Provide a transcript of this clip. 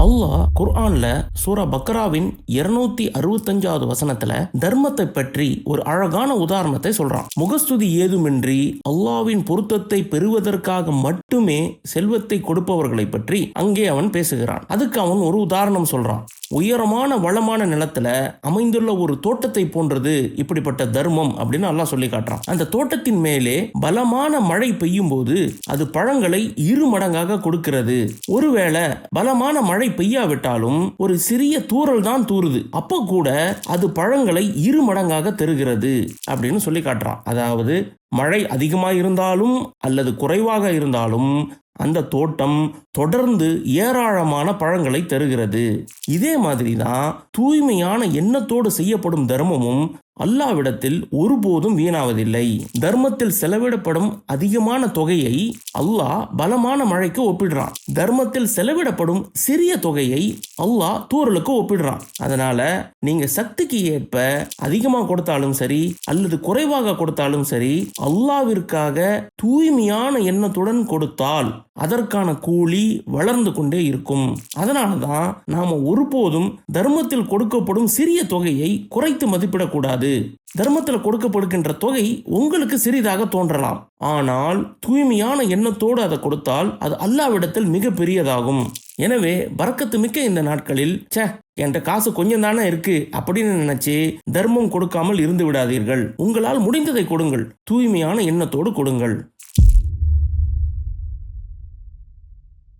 அல்லாஹ் குர்ஆன்ல சூரா பக்ராவின் 265வது வசனத்துல தர்மத்தை பற்றி ஒரு அழகான உதாரணத்தை சொல்றான். முகஸ்துதி ஏதுமின்றி அல்லாஹ்வின் பொருத்தத்தை பெறுவதற்காக மட்டுமே செல்வத்தை கொடுப்பவர்களை பற்றி அங்கே அவன் பேசுகிறான். அதுக்கு அவன் ஒரு உதாரணம் சொல்றான். உயரமான வளமான நிலத்துல அமைந்துள்ள ஒரு தோட்டத்தை போன்றது இப்படிப்பட்ட தர்மம் அப்படின்னு அல்லாஹ் சொல்லி காட்டுறான். அந்த தோட்டத்தின் மேலே பலமான மழை பெய்யும் போது அது பழங்களை 2 மடங்காக கொடுக்கிறது. ஒருவேளை பலமான மழை பெய்யாவிட்டாலும் ஒரு சிறிய தூறல் தான் தூறுது, அப்ப கூட அது பழங்களை 2 மடங்காக தருகிறது அப்படின்னு சொல்லி காட்டுறான். அதாவது மழை அதிகமாக இருந்தாலும் அல்லது குறைவாக இருந்தாலும் அந்த தோட்டம் தொடர்ந்து ஏராளமான பழங்களை தருகிறது. இதே மாதிரி தான் தூய்மையான எண்ணத்தோடு செய்யப்படும் தர்மமும் அல்லாஹ்விடத்தில் ஒருபோதும் வீணாவதில்லை. தர்மத்தில் செலவிடப்படும் அதிகமான தொகையை அல்லாஹ் பலமான மழைக்கு ஒப்பிடுறான். தர்மத்தில் செலவிடப்படும் சிறிய தொகையை அல்லாஹ் தூறலுக்கு ஒப்பிடுறான். அதனால நீங்க சக்திக்கு ஏற்ப அதிகமாக கொடுத்தாலும் சரி அல்லது குறைவாக கொடுத்தாலும் சரி, அல்லாஹ்விற்காக தூய்மையான எண்ணத்துடன் கொடுத்தால் அதற்கான கூலி வளர்ந்து கொண்டே இருக்கும். அதனாலதான் நாம ஒருபோதும் தர்மத்தில் கொடுக்கப்படும் சிறிய தொகையை குறைத்து மதிப்பிடக்கூடாது. தர்மத்தில் கொடுக்கப்படுகின்ற தொகை உங்களுக்கு சிறிதாக தோன்றலாம், ஆனால் தூய்மையான எண்ணத்தோடு அதை கொடுத்தால் அது அல்லாஹ்விடத்தில் மிக பெரியதாகும். எனவே பரக்கத்து மிக்க இந்த நாட்களில் என்கிட்ட காசு கொஞ்சம் தானே இருக்கு அப்படின்னு நினைச்சு தர்மம் கொடுக்காமல் இருந்து விடாதீர்கள். உங்களால் முடிந்ததை கொடுங்கள், தூய்மையான எண்ணத்தோடு கொடுங்கள்.